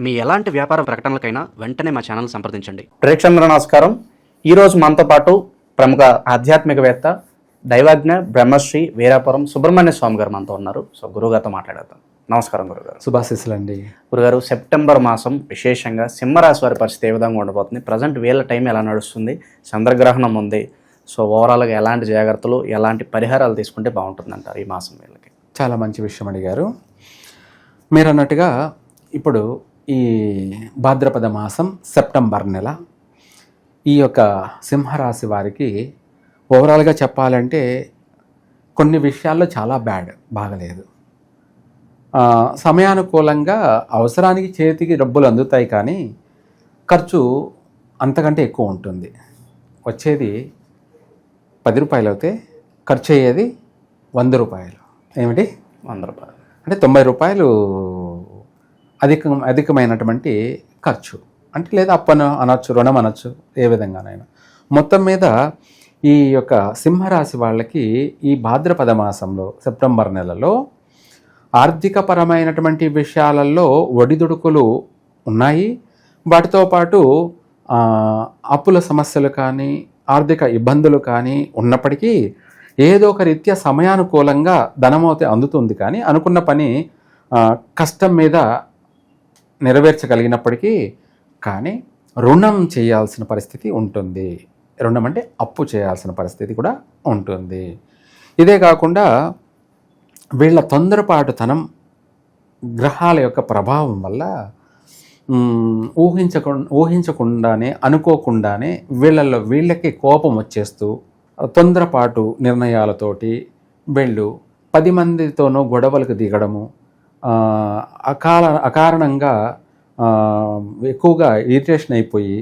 మీ ఎలాంటి వ్యాపార ప్రకటనలకైనా వెంటనే మా ఛానల్ సంప్రదించండి. ప్రేక్షకులకు నమస్కారం. ఈరోజు మనతో పాటు ప్రముఖ ఆధ్యాత్మికవేత్త దైవజ్ఞ బ్రహ్మశ్రీ వీరాపురం సుబ్రహ్మణ్య స్వామి గారు మనతో ఉన్నారు. సో గురుగారితో మాట్లాడేద్దాం. నమస్కారం గురుగారు. శుభాశీస్సులండి. గురుగారు, సెప్టెంబర్ మాసం విశేషంగా సింహరాశి వారి పరిస్థితి ఏ విధంగా ఉండబోతుంది? ప్రజెంట్ వీళ్ళ టైం ఎలా నడుస్తుంది? చంద్రగ్రహణం ఉంది. సో ఓవరాల్గా ఎలాంటి జాగ్రత్తలు, ఎలాంటి పరిహారాలు తీసుకుంటే బాగుంటుంది అంటారు ఈ మాసం వీళ్ళకి? చాలా మంచి విషయం అడిగారు. మీరు అన్నట్టుగా ఇప్పుడు ఈ భాద్రపద మాసం సెప్టెంబర్ నెల ఈ యొక్క సింహరాశి వారికి ఓవరాల్గా చెప్పాలంటే కొన్ని విషయాల్లో చాలా బాగలేదు. సమయానుకూలంగా అవసరానికి చేతికి డబ్బులు అందుతాయి, కానీ ఖర్చు అంతకంటే ఎక్కువ ఉంటుంది. వచ్చేది 10 రూపాయలు అయితే ఖర్చు అయ్యేది 100 రూపాయలు. ఏమిటి 100 రూపాయలు అంటే 90 రూపాయలు అధికమైనటువంటి ఖర్చు అంటే, లేదా అప్పను అనొచ్చు, రుణం అనొచ్చు, ఏ విధంగానైనా. మొత్తం మీద ఈ యొక్క సింహరాశి వాళ్ళకి ఈ భాద్రపద మాసంలో సెప్టెంబర్ నెలలో ఆర్థికపరమైనటువంటి విషయాలలో ఒడిదుడుకులు ఉన్నాయి. వాటితో పాటు అప్పుల సమస్యలు కానీ ఆర్థిక ఇబ్బందులు కానీ ఉన్నప్పటికీ ఏదో ఒక రీత్యా సమయానుకూలంగా ధనమవుతే అందుతుంది, కానీ అనుకున్న పని కష్టం మీద నెరవేర్చగలిగినప్పటికీ కానీ రుణం చేయాల్సిన పరిస్థితి ఉంటుంది. రుణం అంటే అప్పు చేయాల్సిన పరిస్థితి కూడా ఉంటుంది. ఇదే కాకుండా వీళ్ళ తొందరపాటుతనం, గ్రహాల యొక్క ప్రభావం వల్ల ఊహించకుండానే అనుకోకుండానే వీళ్ళకి కోపం వచ్చేస్తూ తొందరపాటు నిర్ణయాలతోటి వీళ్ళు 10 మందితోనూ గొడవలకు దిగడము, అకారణంగా ఎక్కువగా ఇరిటేషన్ అయిపోయి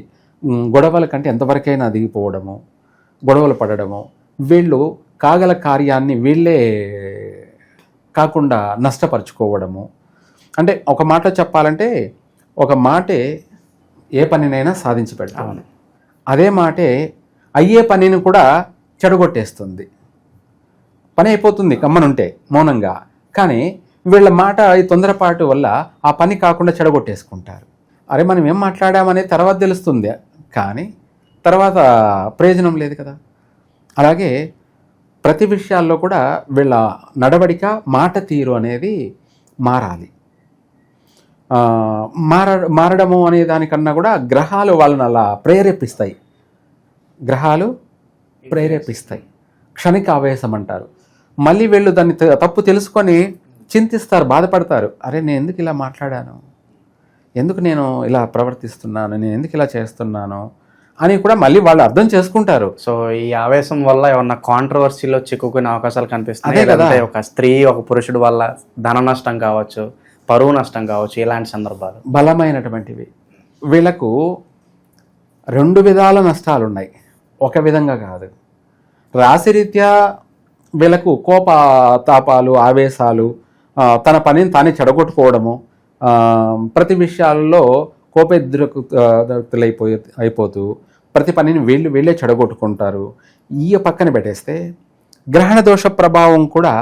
గొడవల కంటే ఎంతవరకైనా దిగిపోవడము, గొడవలు పడడము, వీళ్ళు కాగల కార్యాన్ని వీళ్ళే కాకుండా నష్టపరుచుకోవడము. అంటే ఒక మాట చెప్పాలంటే, ఒక మాటే ఏ పనినైనా సాధించి పెడతాను, అదే మాటే అయ్యే పనిని కూడా చెడగొట్టేస్తుంది. పని అయిపోతుంది గమ్మనుంటే మౌనంగా, కానీ వీళ్ళ మాట ఈ తొందరపాటు వల్ల ఆ పని కాకుండా చెడగొట్టేసుకుంటారు. అరే మనం ఏం మాట్లాడామనేది తర్వాత తెలుస్తుంది, కానీ తర్వాత ప్రయోజనం లేదు కదా. అలాగే ప్రతి విషయాల్లో కూడా వీళ్ళ నడవడిక, మాట తీరు అనేది మారాలి. మారడము అనే దానికన్నా కూడా గ్రహాలు వాళ్ళని అలా ప్రేరేపిస్తాయి. గ్రహాలు ప్రేరేపిస్తాయి. క్షణిక ఆవేశం అంటారు. మళ్ళీ వీళ్ళు దాన్ని తప్పు తెలుసుకొని చింతిస్తారు, బాధపడతారు. అరే నేను ఎందుకు ఇలా మాట్లాడాను, ఎందుకు నేను ఇలా ప్రవర్తిస్తున్నాను, నేను ఎందుకు ఇలా చేస్తున్నాను అని కూడా మళ్ళీ వాళ్ళు అర్థం చేసుకుంటారు. సో ఈ ఆవేశం వల్ల ఏమన్నా కాంట్రవర్సీలో చిక్కుకునే అవకాశాలు కనిపిస్తున్నాయి కదా. ఒక స్త్రీ, ఒక పురుషుడు వల్ల ధన నష్టం కావచ్చు, పరువు నష్టం కావచ్చు, ఇలాంటి సందర్భాలు బలమైనటువంటివి. వీళ్ళకు 2 విధాల నష్టాలు ఉన్నాయి, ఒక విధంగా కాదు. రాశిరీత్యా వీళ్ళకు కోప తాపాలు, ఆవేశాలు, తన పనిని తానే చెడగొట్టుకోవడము, ప్రతి విషయాల్లో అయిపోతూ ప్రతి పనిని వీళ్ళే చెడగొట్టుకుంటారు. ఈ పక్కన పెట్టేస్తే గ్రహణ దోష ప్రభావం కూడా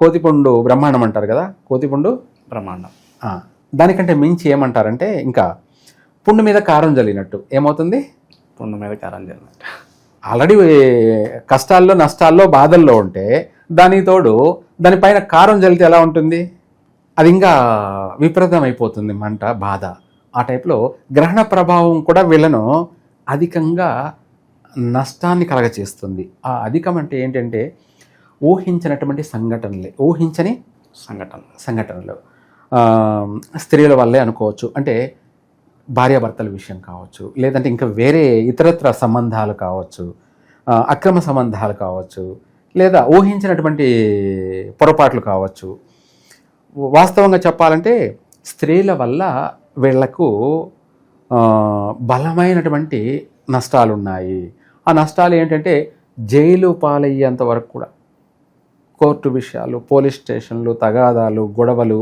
కోతిపుండు బ్రహ్మాండం అంటారు కదా, కోతిపుండు బ్రహ్మాండం. దానికంటే మించి ఏమంటారంటే, ఇంకా పుండు మీద కారం జల్లినట్టు. ఏమవుతుంది? పుండు మీద కారం జల్లినట్టు. ఆల్రెడీ కష్టాల్లో, నష్టాల్లో, బాధల్లో ఉంటే దానికి తోడు దానిపైన కారం జల్లితే ఎలా ఉంటుంది? అది ఇంకా విపరీతం అయిపోతుంది, మంట, బాధ. ఆ టైప్లో గ్రహణ ప్రభావం కూడా వీళ్ళను అధికంగా నష్టాన్ని కలగచేస్తుంది. ఆ అధికం అంటే ఏంటంటే ఊహించినటువంటి ఊహించని సంఘటనలు స్త్రీల వల్లే అనుకోవచ్చు. అంటే భార్యాభర్తల విషయం కావచ్చు, లేదంటే ఇంకా వేరే ఇతరత్ర సంబంధాలు కావచ్చు, అక్రమ సంబంధాలు కావచ్చు, లేదా ఊహించినటువంటి పొరపాట్లు కావచ్చు. వాస్తవంగా చెప్పాలంటే స్త్రీల వల్ల వీళ్లకు బలమైనటువంటి నష్టాలు ఉన్నాయి. ఆ నష్టాలు ఏంటంటే జైలు పాలయ్యేంత వరకు కూడా, కోర్టు విషయాలు, పోలీస్ స్టేషన్లు, తగాదాలు, గొడవలు.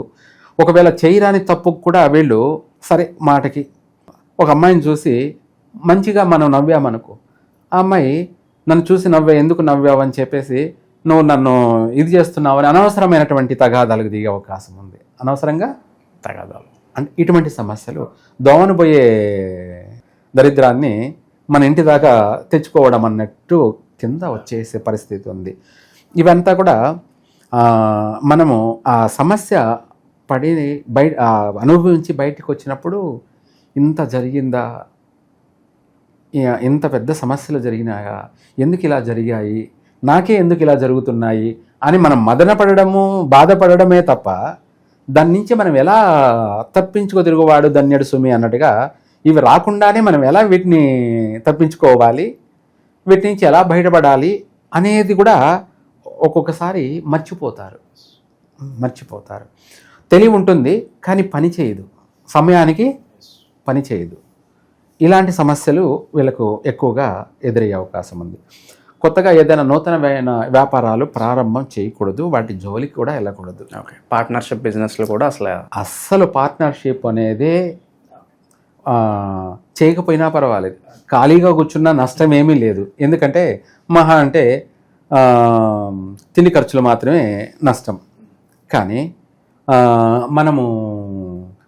ఒకవేళ చేయరాని తప్పుకు కూడా వీళ్ళు సరే మాటకి ఒక అమ్మాయిని చూసి మంచిగా మనం నవ్వామనుకో, ఆ అమ్మాయి నన్ను చూసి ఎందుకు నవ్వావని చెప్పేసి నువ్వు నన్ను ఇది చేస్తున్నావు అని అనవసరమైనటువంటి తగాదాలకు దిగే అవకాశం ఉంది. అనవసరంగా తగాదాలు అంటే ఇటువంటి సమస్యలు దోమను పోయే దరిద్రాన్ని మన ఇంటి దాకా తెచ్చుకోవడం అన్నట్టు కింద వచ్చేసే పరిస్థితి ఉంది. ఇవంతా కూడా మనము ఆ సమస్య పడి అనుభవించి బయటికి వచ్చినప్పుడు ఇంత జరిగిందా, ఇంత పెద్ద సమస్యలు జరిగినాయా, ఎందుకు ఇలా జరిగాయి, నాకే ఎందుకు ఇలా జరుగుతున్నాయి అని మనం మదనపడము బాధపడమే తప్ప దాని నుంచి మనం ఎలా తప్పించుకో తిరుగువాడు ధన్యుడు సుమి అన్నట్టుగా ఇవి రాకుండానే మనం ఎలా వీటిని తప్పించుకోవాలి, వీటి నుంచి ఎలా బయటపడాలి అనేది కూడా ఒక్కొక్కసారి మర్చిపోతారు. తెలివి ఉంటుంది కానీ పని చేయదు, సమయానికి పని చేయదు. ఇలాంటి సమస్యలు వీళ్ళకు ఎక్కువగా ఎదురయ్యే అవకాశం ఉంది. కొత్తగా ఏదైనా నూతనమైన వ్యాపారాలు ప్రారంభం చేయకూడదు, వాటి జోలికి కూడా వెళ్ళకూడదు. ఓకే, పార్ట్నర్షిప్ బిజినెస్లు కూడా అస్సలు పార్ట్నర్షిప్ అనేది చేయకపోయినా పర్వాలేదు, ఖాళీగా కూర్చున్నా నష్టం ఏమీ లేదు. ఎందుకంటే మహా అంటే తిండి ఖర్చులు మాత్రమే నష్టం. కానీ మనము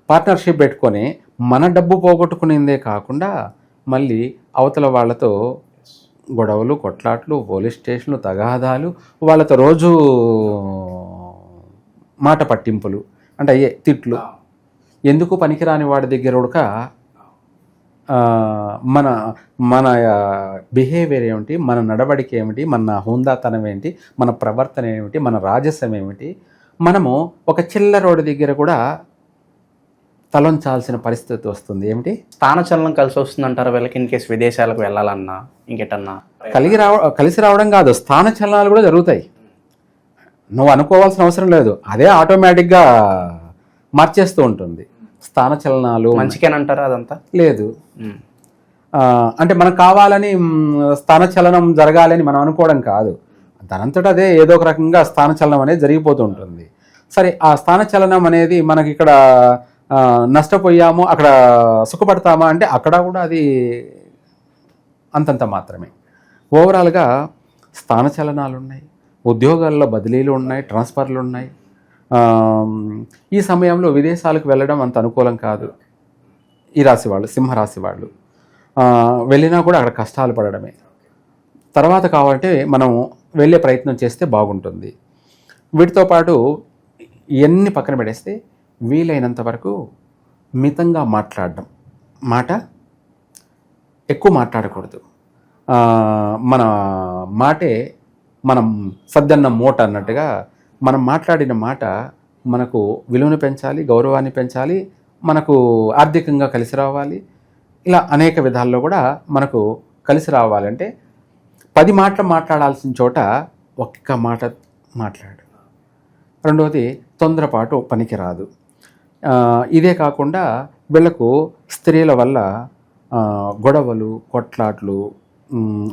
పార్ట్నర్షిప్ పెట్టుకొని మన డబ్బు పోగొట్టుకునేదే కాకుండా మళ్ళీ అవతల వాళ్ళతో గొడవలు, కొట్లాట్లు, పోలీస్ స్టేషన్లు, తగాదాలు, వాళ్ళతో రోజు మాట పట్టింపులు, అంటే అయ్యే తిట్లు, ఎందుకు పనికిరాని వాడి దగ్గర ఉడక మన మన బిహేవియర్ ఏమిటి, మన నడవడిక ఏమిటి, మన హుందాతనం ఏంటి, మన ప్రవర్తన ఏమిటి, మన రాజస్యం ఏమిటి, మనము ఒక చిల్లరోడి దగ్గర కూడా తలంచాల్సిన పరిస్థితి వస్తుంది. ఏమిటి, స్థానచలనం కలిసి వస్తుందంటారు వీళ్ళకి ఇన్ కేసు విదేశాలకు వెళ్ళాలన్నా ఇంకెటన్నా కలిసి రావడం కాదు, స్థానచలనాలు కూడా జరుగుతాయి. నువ్వు అనుకోవాల్సిన అవసరం లేదు, అదే ఆటోమేటిక్గా మార్చేస్తూ ఉంటుంది. స్థానచలనాలు మంచికేనంటారా? అదంతా లేదు. అంటే మనకు కావాలని స్థానచలనం జరగాలని మనం అనుకోవడం కాదు, దానంతటా అదే ఏదో ఒక రకంగా స్థానచలనం అనేది జరిగిపోతూ ఉంటుంది. సరే, ఆ స్థానచలనం అనేది మనకి ఇక్కడ నష్టపోయాము, అక్కడ సుఖపడతామా అంటే అక్కడ కూడా అది అంతంత మాత్రమే. ఓవరాల్గా స్థానచలనాలు ఉన్నాయి, ఉద్యోగాల్లో బదిలీలు ఉన్నాయి, ట్రాన్స్ఫర్లు ఉన్నాయి. ఈ సమయంలో విదేశాలకు వెళ్ళడం అంత అనుకూలం కాదు. ఈ రాశి వాళ్ళు, సింహరాశి వాళ్ళు వెళ్ళినా కూడా అక్కడ కష్టాలు పడడమే. తర్వాత కావాలంటే మనం వెళ్ళే ప్రయత్నం చేస్తే బాగుంటుంది. వీటితో పాటు ఇవన్నీ పక్కన పెడేస్తే వీలైనంత వరకు మితంగా మాట్లాడడం, మాట ఎక్కువ మాట్లాడకూడదు. మన మాటే మనం సద్దన్న మూట అన్నట్టుగా మనం మాట్లాడిన మాట మనకు విలువను పెంచాలి, గౌరవాన్ని పెంచాలి, మనకు ఆర్థికంగా కలిసి రావాలి. ఇలా అనేక విధాల్లో కూడా మనకు కలిసి రావాలంటే 10 మాటలు మాట్లాడాల్సిన చోట ఒక్క మాట మాట్లాడు. రెండవది, తొందరపాటు పనికిరాదు. ఇదే కాకుండా వీళ్ళకు స్త్రీల వల్ల గొడవలు, కొట్లాట్లు,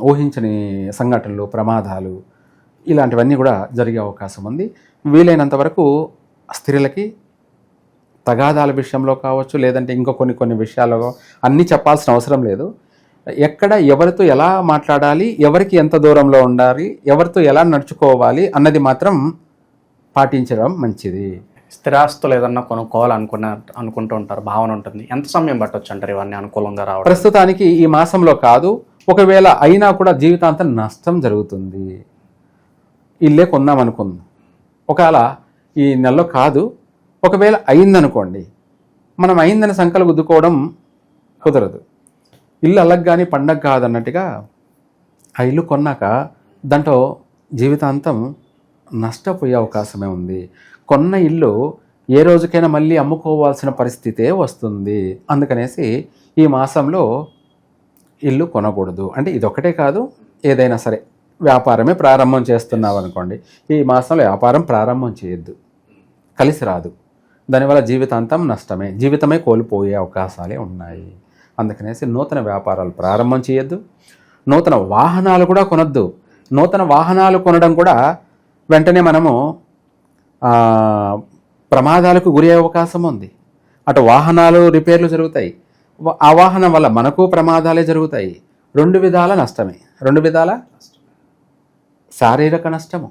ఊహించని సంఘటనలు, ప్రమాదాలు ఇలాంటివన్నీ కూడా జరిగే అవకాశం ఉంది. వీలైనంత వరకు స్త్రీలకి తగాదాల విషయంలో కావచ్చు, లేదంటే ఇంకో కొన్ని విషయాల్లో అన్నీ చెప్పాల్సిన అవసరం లేదు. ఎక్కడ ఎవరితో ఎలా మాట్లాడాలి, ఎవరికి ఎంత దూరంలో ఉండాలి, ఎవరితో ఎలా నడుచుకోవాలి అన్నది మాత్రం పాటించడం మంచిది. స్థిరాస్తులు ఏదన్నా అనుకుంటూ ఉంటారు, భావన ఉంటుంది. ఎంత సమయం పట్టొచ్చు అంటారు ఇవన్నీ అనుకూలంగా రావడం? ప్రస్తుతానికి ఈ మాసంలో కాదు, ఒకవేళ అయినా కూడా జీవితాంతం నష్టం జరుగుతుంది. ఇల్లే కొందామనుకుందాం, ఒకవేళ ఈ నెలలో కాదు, ఒకవేళ అయిందనుకోండి, మనం అయిందని సంకలు గుద్దుకోవడం కుదరదు. ఇల్లు అలగ్గాని పండగ కాదన్నట్టుగా ఆ ఇల్లు కొన్నాక దాంట్లో జీవితాంతం నష్టపోయే అవకాశమే ఉంది. కొన్న ఇల్లు ఏ రోజుకైనా మళ్ళీ అమ్ముకోవాల్సిన పరిస్థితే వస్తుంది. అందుకనేసి ఈ మాసంలో ఇల్లు కొనకూడదు. అంటే ఇదొక్కటే కాదు, ఏదైనా సరే వ్యాపారమే ప్రారంభం చేస్తున్నావు అనుకోండి, ఈ మాసంలో వ్యాపారం ప్రారంభం చేయొద్దు, కలిసి రాదు. దానివల్ల జీవితాంతం నష్టమే, జీవితమే కోల్పోయే అవకాశాలే ఉన్నాయి. అందుకనేసి నూతన వ్యాపారాలు ప్రారంభం చేయొద్దు, నూతన వాహనాలు కూడా కొనొద్దు. నూతన వాహనాలు కొనడం కూడా వెంటనే మనము ప్రమాదాలకు గురి అయ్యే అవకాశం ఉంది. అటు వాహనాలు రిపేర్లు జరుగుతాయి, ఆ వాహనం వల్ల మనకు ప్రమాదాలే జరుగుతాయి. 2 విధాల నష్టమే, 2 విధాల శారీరక నష్టము,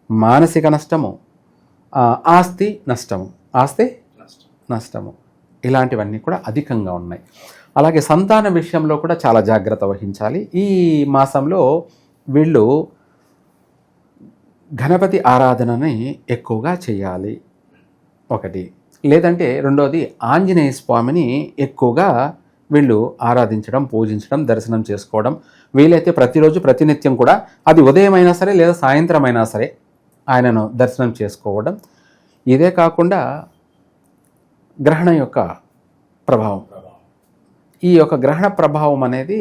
మానసిక నష్టము, ఆస్తి నష్టము, ఇలాంటివన్నీ కూడా అధికంగా ఉన్నాయి. అలాగే సంతాన విషయంలో కూడా చాలా జాగ్రత్త వహించాలి. ఈ మాసంలో వీళ్ళు గణపతి ఆరాధనని ఎక్కువగా చేయాలి ఒకటి. లేదంటే రెండోది ఆంజనేయ స్వామిని ఎక్కువగా వీళ్ళు ఆరాధించడం, పూజించడం, దర్శనం చేసుకోవడం. వీలైతే ప్రతిరోజు ప్రతినిత్యం కూడా, అది ఉదయం అయినా సరే లేదా సాయంత్రం అయినా సరే ఆయనను దర్శనం చేసుకోవడం. ఇదే కాకుండా గ్రహణం యొక్క ప్రభావం, ఈ యొక్క గ్రహణ ప్రభావం అనేది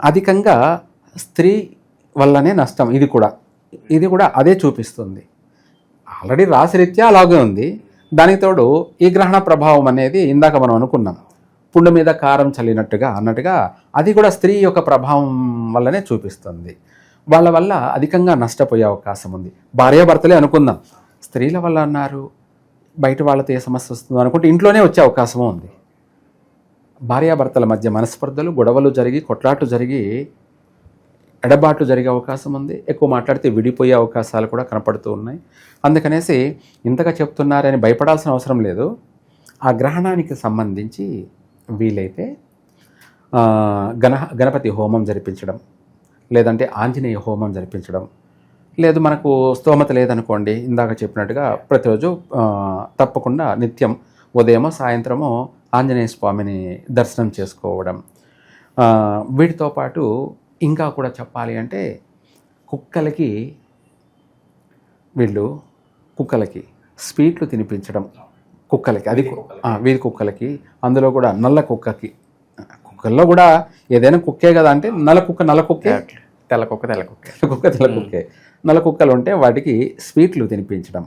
అధికంగా స్త్రీ వల్లనే నష్టం. ఇది కూడా అదే చూపిస్తుంది. ఆల్రెడీ రాశిరీత్యా అలాగే ఉంది. దానికి తోడు ఈ గ్రహణ ప్రభావం అనేది ఇందాక మనం అనుకున్నాం, పుండు మీద కారం చల్లినట్టుగా అన్నట్టుగా అది కూడా స్త్రీ యొక్క ప్రభావం వల్లనే చూపిస్తుంది. వాళ్ళ వల్ల అధికంగా నష్టపోయే అవకాశం ఉంది. భార్యాభర్తలే అనుకుందాం, స్త్రీల వల్ల అన్నారు, బయట వాళ్ళతో ఏ సమస్య వస్తుందో అనుకుంటే ఇంట్లోనే వచ్చే అవకాశము ఉంది. భార్యాభర్తల మధ్య మనస్పర్ధలు, గొడవలు జరిగి, కొట్లాట్లు జరిగి, ఎడబాట్లు జరిగే అవకాశం ఉంది. ఎక్కువ మాట్లాడితే విడిపోయే అవకాశాలు కూడా కనపడుతూ ఉన్నాయి. అందుకనేసి ఇంతగా చెప్తున్నారని భయపడాల్సిన అవసరం లేదు. ఆ గ్రహణానికి సంబంధించి వీలైతే గణపతి హోమం జరిపించడం, లేదంటే ఆంజనేయ హోమం జరిపించడం, లేదు మనకు స్తోమత లేదనుకోండి, ఇందాక చెప్పినట్టుగా ప్రతిరోజు తప్పకుండా నిత్యం ఉదయమో సాయంత్రమో ఆంజనేయ స్వామిని దర్శనం చేసుకోవడం. వీటితో పాటు ఇంకా కూడా చెప్పాలి అంటే కుక్కలకి స్వీట్లు తినిపించడం. కుక్కలకి అది వీధి కుక్కలకి, అందులో కూడా నల్ల కుక్కకి, కుక్కల్లో కూడా ఏదైనా కుక్కే కదా అంటే నల్ల కుక్కే, తెల్ల కుక్కే, నల్ల కుక్కలు ఉంటే వాటికి స్వీట్లు తినిపించడం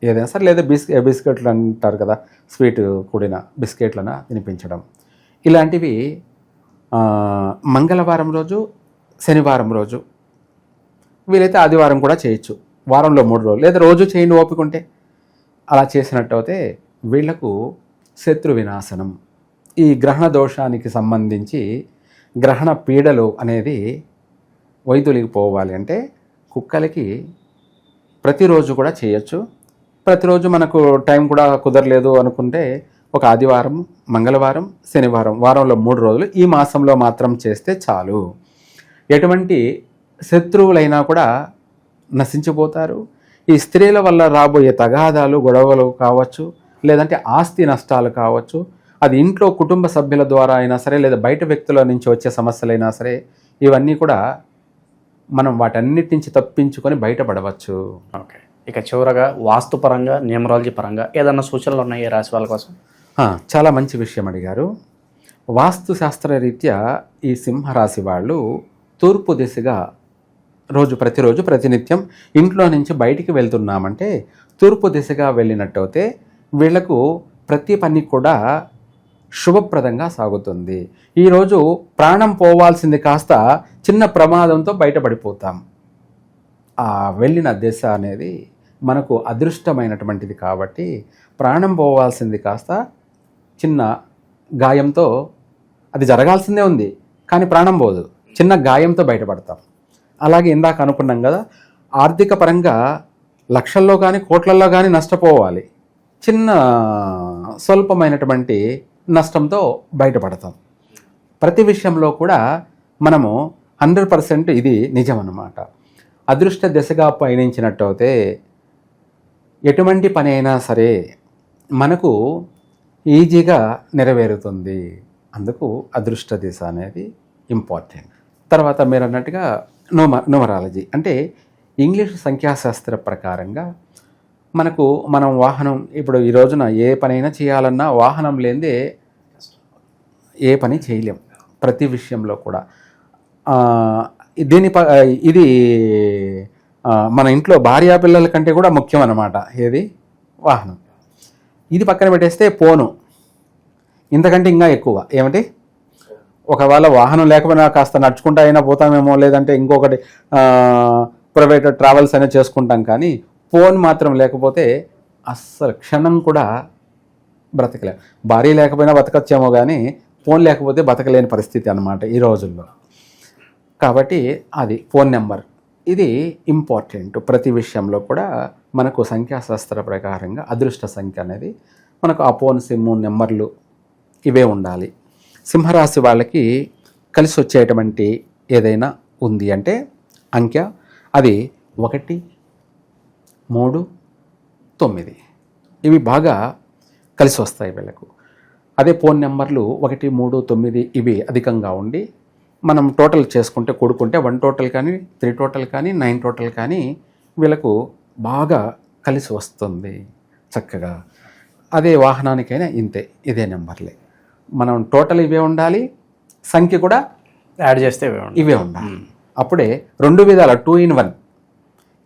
ఏదైనా సరే, లేదా బిస్కెట్లు అంటారు కదా, స్వీట్ కూడిన బిస్కెట్లన తినిపించడం. ఇలాంటివి మంగళవారం రోజు, శనివారం రోజు, వీలైతే ఆదివారం కూడా చేయొచ్చు. వారంలో 3 రోజులు, లేదా రోజు చేయండి ఓపిక ఉంటే. అలా చేసినట్టు అయితే వీళ్లకు శత్రు వినాశనం, ఈ గ్రహణ దోషానికి సంబంధించి గ్రహణ పీడలు అనేది వైదొలిగిపోవాలి అంటే కుక్కలకి ప్రతిరోజు కూడా చేయొచ్చు. ప్రతిరోజు మనకు టైం కూడా కుదరలేదు అనుకుంటే ఒక ఆదివారం, మంగళవారం, శనివారం, వారంలో 3 రోజులు ఈ మాసంలో మాత్రం చేస్తే చాలు. ఎటువంటి శత్రువులైనా కూడా నశించిపోతారు. ఈ స్త్రీల వల్ల రాబోయే తగాదాలు, గొడవలు కావచ్చు, లేదంటే ఆస్తి నష్టాలు కావచ్చు, అది ఇంట్లో కుటుంబ సభ్యుల ద్వారా అయినా సరే, లేదా బయట వ్యక్తుల నుంచి వచ్చే సమస్యలైనా సరే, ఇవన్నీ కూడా మనం వాటన్నిటి నుంచి తప్పించుకొని బయటపడవచ్చు. ఓకే, ఇక చివరగా వాస్తుపరంగా, న్యూమరాలజీ పరంగా ఏదన్నా సూచనలు ఉన్నాయి రాశి వాళ్ళ కోసం? చాలా మంచి విషయం అడిగారు. వాస్తు శాస్త్రరీత్యా ఈ సింహరాశి వాళ్ళు తూర్పు దిశగా ప్రతిరోజు ప్రతినిత్యం ఇంట్లో నుంచి బయటికి వెళ్తున్నామంటే తూర్పు దిశగా వెళ్ళినట్టయితే వీళ్లకు ప్రతి పని కూడా శుభప్రదంగా సాగుతుంది. ఈరోజు ప్రాణం పోవాల్సింది కాస్త చిన్న ప్రమాదంతో బయటపడిపోతాం. ఆ వెళ్ళిన దిశ అనేది మనకు అదృష్టమైనటువంటిది కాబట్టి ప్రాణం పోవాల్సింది కాస్త చిన్న గాయంతో, అది జరగాల్సిందే ఉంది కానీ ప్రాణం పోదు, చిన్న గాయంతో బయటపడతాం. అలాగే ఇందాక అనుకున్నాం కదా, ఆర్థిక పరంగా లక్షల్లో కానీ కోట్లల్లో కానీ నష్టపోవాలి, చిన్న స్వల్పమైనటువంటి నష్టంతో బయటపడతాం. ప్రతి విషయంలో కూడా మనము 100% ఇది నిజం అన్నమాట. అదృష్ట దిశగా పయనించినట్టు అయితే ఎటువంటి పని అయినా సరే మనకు ఈజీగా నెరవేరుతుంది. అందుకు అదృష్ట దిశ అనేది ఇంపార్టెంట్. తర్వాత మీరు అన్నట్టుగా న్యూమరాలజీ అంటే ఇంగ్లీష్ సంఖ్యాశాస్త్ర ప్రకారంగా మనం వాహనం, ఇప్పుడు ఈ రోజున ఏ పనైనా చేయాలన్నా వాహనం లేనిదే ఏ పని చేయలేం. ప్రతి విషయంలో కూడా ఇది మన ఇంట్లో భార్యా పిల్లల కంటే కూడా ముఖ్యం అన్నమాట. ఏది? వాహనం. ఇది పక్కన పెట్టేస్తే ఫోను ఇంతకంటే ఇంకా ఎక్కువ. ఏమిటి? ఒకవేళ వాహనం లేకపోయినా కాస్త నడుచుకుంటా అయినా పోతామేమో, లేదంటే ఇంకొకటి ప్రైవేట్ ట్రావెల్స్ అయినా చేసుకుంటాం, కానీ ఫోన్ మాత్రం లేకపోతే అస్సలు క్షణం కూడా బ్రతకలేం. భార్య లేకపోయినా బతకచ్చేమో కానీ ఫోన్ లేకపోతే బతకలేని పరిస్థితి అన్నమాట ఈ రోజుల్లో. కాబట్టి అది ఫోన్ నెంబర్, ఇది ఇంపార్టెంట్. ప్రతి విషయంలో కూడా మనకు సంఖ్యాశాస్త్ర ప్రకారంగా అదృష్ట సంఖ్య అనేది మనకు అపోన్ సిమ్ము నెంబర్లు ఇవే ఉండాలి. సింహరాశి వాళ్ళకి కలిసి వచ్చేటువంటి ఏదైనా ఉంది అంటే అంకె అది 1, 3, 9 ఇవి బాగా కలిసి వస్తాయి వీళ్ళకు. అదే ఫోన్ నెంబర్లు 1, 3, 9 ఇవి అధికంగా ఉండి మనం టోటల్ చేసుకుంటే కూడుకుంటే 1 టోటల్ కానీ 3 టోటల్ కానీ 9 టోటల్ కానీ వీళ్ళకు బాగా కలిసి వస్తుంది చక్కగా. అదే వాహనానికైనా ఇంతే, ఇదే నెంబర్లే. మనం టోటల్ ఇవే ఉండాలి, సంఖ్య కూడా యాడ్ చేస్తే ఇవే ఉండాలి. అప్పుడే 2 విధాల 2 in 1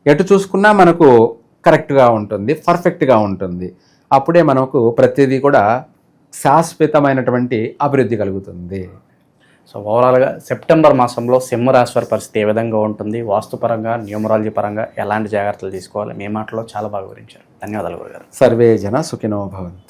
ఎటు చూసుకున్నా మనకు కరెక్ట్గా ఉంటుంది, పర్ఫెక్ట్గా ఉంటుంది. అప్పుడే మనకు ప్రతిదీ కూడా శాశ్వతమైనటువంటి అభివృద్ధి కలుగుతుంది. సో ఓవరాల్గా సెప్టెంబర్ మాసంలో సింహరాశి వారి పరిస్థితి ఏ విధంగా ఉంటుంది, వాస్తుపరంగా న్యూమరాలజీ పరంగా ఎలాంటి జాగ్రత్తలు తీసుకోవాలి, మీ మాటలో చాలా బాగా వివరించారు. ధన్యవాదాలు గురుగారు. సర్వే జన సుఖినో భవంతు.